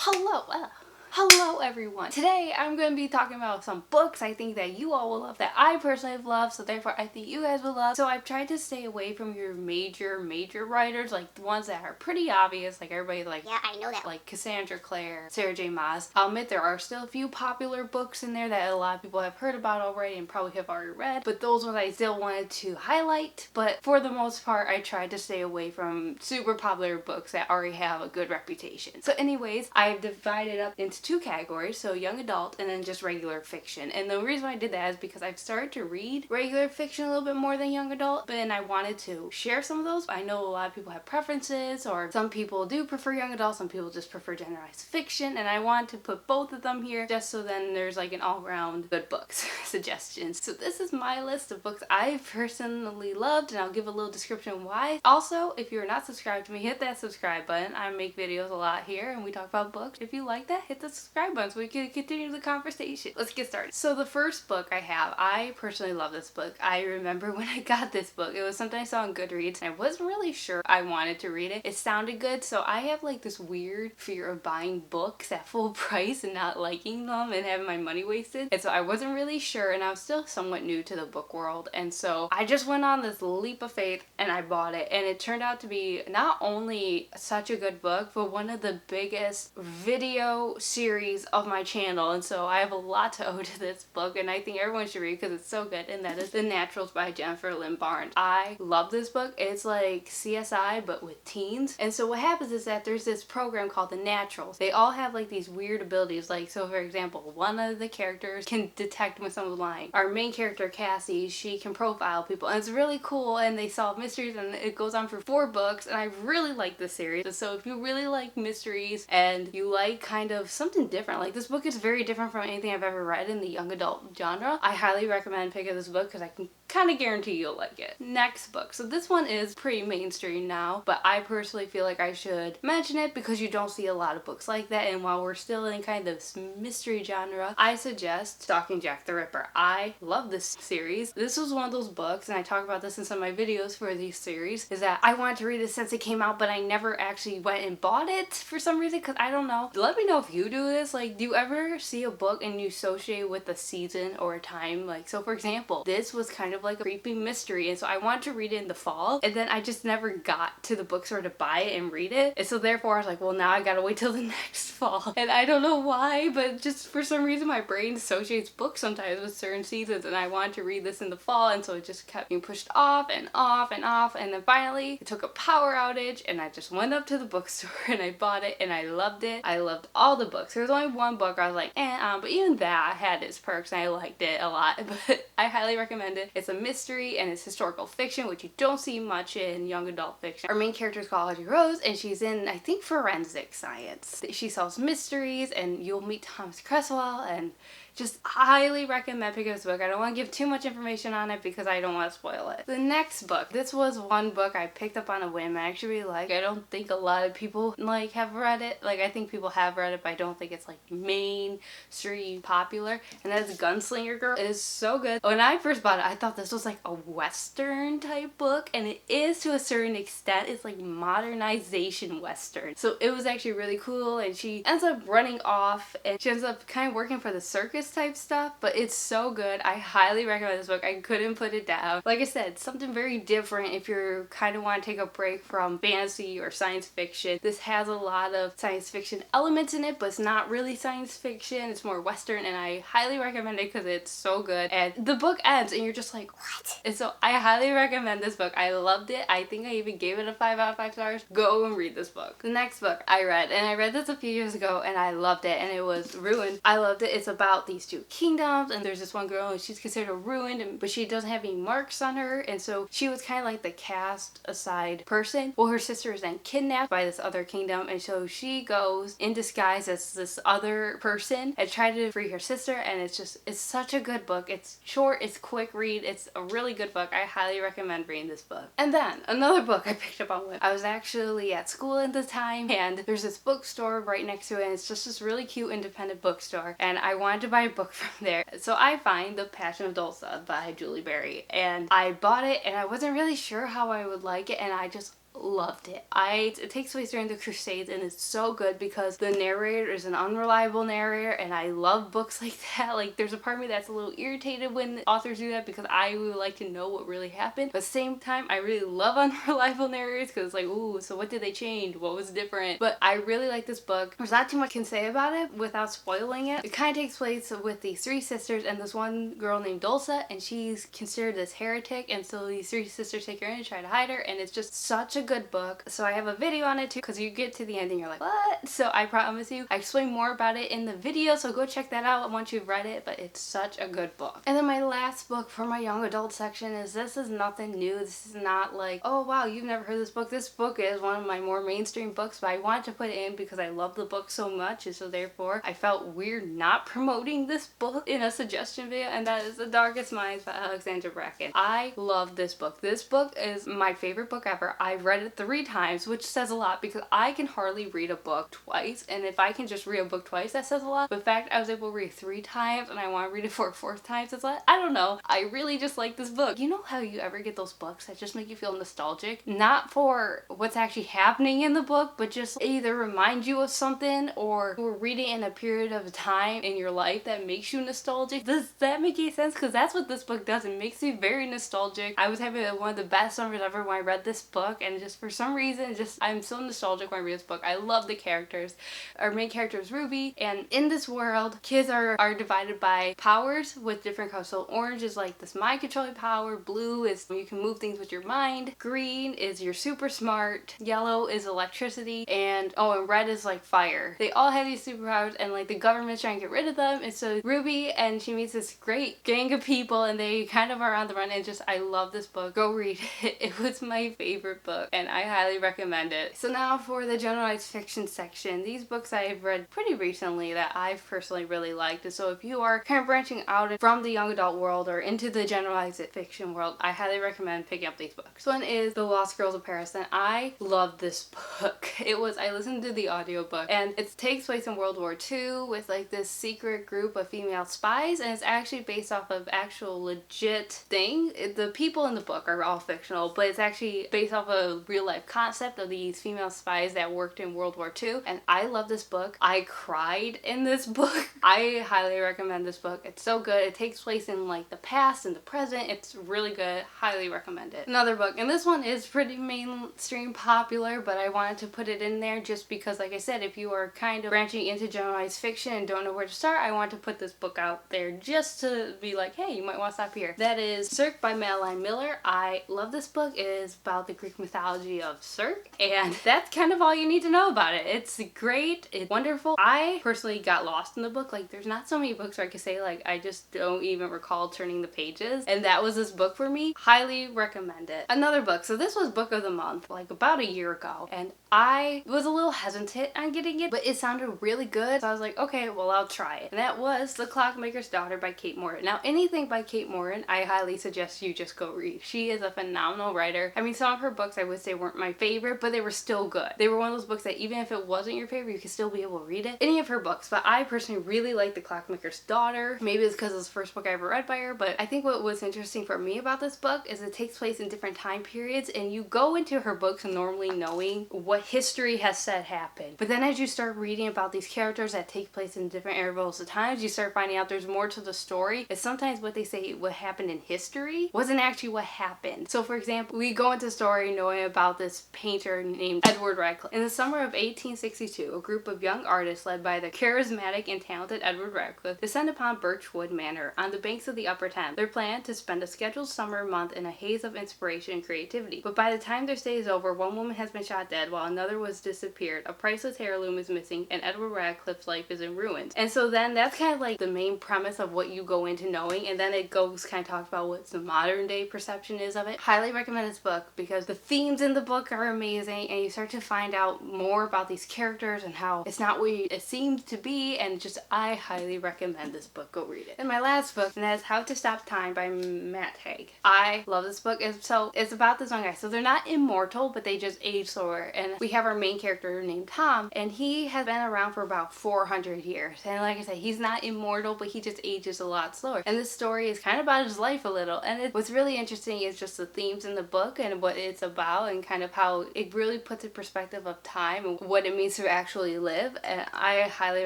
Hello everyone. Today I'm going to be talking about some books I think that you all will love, that I personally have loved, so therefore I think you guys will love. So I've tried to stay away from your major writers, like the ones that are pretty obvious, like everybody like, yeah, I know that, like Cassandra Clare, Sarah J Maas. I'll admit there are still a few popular books in there that a lot of people have heard about already and probably have already read, but those ones I still wanted to highlight. But for the most part I tried to stay away from super popular books that already have a good reputation. So anyways, I've divided up into two categories, so young adult and then just regular fiction. And the reason why I did that is because I've started to read regular fiction a little bit more than young adult, but I wanted to share some of those. I know a lot of people have preferences, or some people do prefer young adult, some people just prefer generalized fiction, and I want to put both of them here just so then there's like an all-around good books suggestions. So this is my list of books I personally loved, and I'll give a little description why. Also, if you're not subscribed to me, hit that subscribe button. I make videos a lot here and we talk about books. If you like that, hit the subscribe button so we can continue the conversation. Let's get started. So the first book I have, I personally love this book. I remember when I got this book, it was something I saw on Goodreads and I wasn't really sure I wanted to read it. It sounded good, so I have like this weird fear of buying books at full price and not liking them and having my money wasted. And so I wasn't really sure, and I was still somewhat new to the book world, and so I just went on this leap of faith and I bought it, and it turned out to be not only such a good book, but one of the biggest video series of my channel. And so I have a lot to owe to this book, and I think everyone should read because it's so good, and that is The Naturals by Jennifer Lynn Barnes. I love this book. It's like CSI but with teens. And so what happens is that there's this program called The Naturals. They all have like these weird abilities, like, so for example, one of the characters can detect when someone's lying. Our main character Cassie, she can profile people, and it's really cool, and they solve mysteries, and it goes on for 4 books, and I really like this series. So if you really like mysteries and you like kind of something different, like this book is very different from anything I've ever read in the young adult genre, I highly recommend picking this book because I can kind of guarantee you'll like it. Next book. So this one is pretty mainstream now, but I personally feel like I should mention it because you don't see a lot of books like that, and while we're still in kind of this mystery genre, I suggest Stalking Jack the Ripper. I love this series. This was one of those books, and I talk about this in some of my videos for these series, is that I wanted to read it since it came out, but I never actually went and bought it for some reason, because I don't know. Let me know if you do this. Like, do you ever see a book and you associate with a season or a time? Like, so for example, this was kind of like a creepy mystery, and so I wanted to read it in the fall, and then I just never got to the bookstore to buy it and read it, and so therefore I was like, well, now I gotta wait till the next fall. And I don't know why, but just for some reason my brain associates books sometimes with certain seasons, and I wanted to read this in the fall, and so it just kept being pushed off and off and off, and then finally it took a power outage and I just went up to the bookstore and I bought it, and I loved it. I loved all the books. There was only one book I was like, but even that had its perks and I liked it a lot. But I highly recommend it. It's a mystery and it's historical fiction, which you don't see much in young adult fiction. Our main character is called Audrey Rose, and she's in, I think, forensic science. She solves mysteries, and you'll meet Thomas Cresswell, and just highly recommend picking this book. I don't want to give too much information on it because I don't want to spoil it. The next book. This was one book I picked up on a whim. I actually really like. I don't think a lot of people like have read it. Like, I think people have read it, but I don't think it's like mainstream popular. And that's Gunslinger Girl. It is so good. When I first bought it, I thought this was like a Western type book, and it is to a certain extent. It's like modernization Western. So it was actually really cool, and she ends up running off and she ends up kind of working for the circus type stuff, but it's so good. I highly recommend this book. I couldn't put it down. Like I said, something very different if you kind of want to take a break from fantasy or science fiction. This has a lot of science fiction elements in it, but it's not really science fiction. It's more Western, and I highly recommend it because it's so good. And the book ends and you're just like, what? And so I highly recommend this book. I loved it. I think I even gave it a 5 out of 5 stars. Go and read this book. The next book I read, and I read this a few years ago, and I loved it, and it was Ruined. I loved it. It's about these 2 kingdoms, and there's this one girl and she's considered ruined, but she doesn't have any marks on her, and so she was kind of like the cast aside person. Well, her sister is then kidnapped by this other kingdom, and so she goes in disguise as this other person and try to free her sister, and it's such a good book. It's short, it's quick read, it's a really good book. I highly recommend reading this book. And then another book I picked up on whim. I was actually at school at the time, and there's this bookstore right next to it, and it's just this really cute independent bookstore, and I wanted to buy a book from there. So I find The Passion of Dolph by Julie Berry, and I bought it, and I wasn't really sure how I would like it, and I just loved it. It takes place during the Crusades and it's so good because the narrator is an unreliable narrator, and I love books like that. Like, there's a part of me that's a little irritated when authors do that because I would like to know what really happened. But at the same time, I really love unreliable narrators because it's like, ooh, so what did they change? What was different? But I really like this book. There's not too much I can say about it without spoiling it. It kind of takes place with these three sisters and this one girl named Dulce, and she's considered this heretic, and so these three sisters take her in and try to hide her, and it's just such a good book. So I have a video on it too, because you get to the end and you're like, what? So I promise you, I explain more about it in the video, so go check that out once you've read it, but it's such a good book. And then my last book for my young adult section is This Is Nothing New. This is not like, oh wow, you've never heard this book. This book is one of my more mainstream books, but I wanted to put it in because I love the book so much, and so therefore I felt weird not promoting this book in a suggestion video, and that is The Darkest Minds by Alexandra Bracken. I love this book. This book is my favorite book ever. I've read it 3 times, which says a lot because I can hardly read a book twice, and if I can just read a book twice, that says a lot. But the fact I was able to read it 3 times and I want to read it for a 4th time says a lot. I don't know. I really just like this book. You know how you ever get those books that just make you feel nostalgic? Not for what's actually happening in the book, but just either remind you of something, or you're reading in a period of time in your life that makes you nostalgic. Does that make any sense? Because that's what this book does. It makes me very nostalgic. I was having one of the best summers ever when I read this book, and just for some reason, I'm so nostalgic when I read this book. I love the characters. Our main character is Ruby, and in this world, kids are divided by powers with different colors. So orange is like this mind controlling power, blue is you can move things with your mind, green is you're super smart, yellow is electricity, and red is like fire. They all have these superpowers, and like the government's trying to get rid of them, and so Ruby and she meets this great gang of people, and they kind of are on the run, and just I love this book. Go read it. It was my favorite book, and I highly recommend it. So now for the generalized fiction section. These books I've read pretty recently that I've personally really liked, and so if you are kind of branching out from the young adult world or into the generalized fiction world, I highly recommend picking up these books. One is The Lost Girls of Paris, and I love this book. I listened to the audiobook, and it takes place in World War II with like this secret group of female spies, and it's actually based off of actual legit thing. The people in the book are all fictional, but it's actually based off a real life concept of these female spies that worked in World War II, and I love this book. I cried in this book. I highly recommend this book. It's so good. It takes place in like the past and the present. It's really good. Highly recommend it. Another book, and this one is pretty mainstream popular, but I wanted to put it in there just because, like I said, if you are kind of branching into generalized fiction and don't know where to start, I want to put this book out there just to be like, hey, you might want to stop here. That is Circe by Madeline Miller. I love this book. It is about the Greek mythology of Circe, and that's kind of all you need to know about it. It's great. It's wonderful. I personally got lost in the book. Like, there's not so many books where I could say, like, I just don't even recall turning the pages, and that was this book for me. Highly recommend it. Another book. So this was book of the month, like about a year ago, and I was a little hesitant on getting it, but it sounded really good, so I was like, okay, well, I'll try it. And that was The Clockmakers Daughter by Kate Morin. Now, anything by Kate Morin, I highly suggest you just go read. She is a phenomenal writer. I mean, some of her books I would say weren't my favorite, but they were still good. They were one of those books that even if it wasn't your favorite, you could still be able to read it. Any of her books, but I personally really like The Clockmaker's Daughter. Maybe it's because it's the first book I ever read by her, but I think what was interesting for me about this book is it takes place in different time periods, and you go into her books normally knowing what history has said happened. But then as you start reading about these characters that take place in different intervals of times, you start finding out there's more to the story. And sometimes what they say what happened in history wasn't actually what happened. So for example, we go into the story knowing about this painter named Edward Radcliffe. In the summer of 1862, a group of young artists led by the charismatic and talented Edward Radcliffe descend upon Birchwood Manor on the banks of the Upper Thames. Their plan to spend a scheduled summer month in a haze of inspiration and creativity. But by the time their stay is over, one woman has been shot dead while another was disappeared. A priceless heirloom is missing, and Edward Radcliffe's life is in ruins. And so then that's kind of like the main premise of what you go into knowing, and then it goes kind of talks about what the modern day perception is of it. Highly recommend this book because the themes in the book are amazing, and you start to find out more about these characters and how it's not what it seems to be, and just I highly recommend this book. Go read it. And my last book, and that is How to Stop Time by Matt Haig. I love this book. It's about this young guy. So they're not immortal, but they just age slower. And we have our main character named Tom, and he has been around for about 400 years. And like I said, he's not immortal, but he just ages a lot slower. And this story is kind of about his life a little. And what's really interesting is just the themes in the book and what it's about. well, and kind of how it really puts in perspective of time and what it means to actually live. And I highly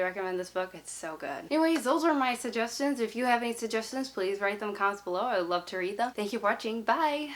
recommend this book. It's so good. Anyways, those are my suggestions. If you have any suggestions, please write them in the comments below. I would love to read them. Thank you for watching. Bye!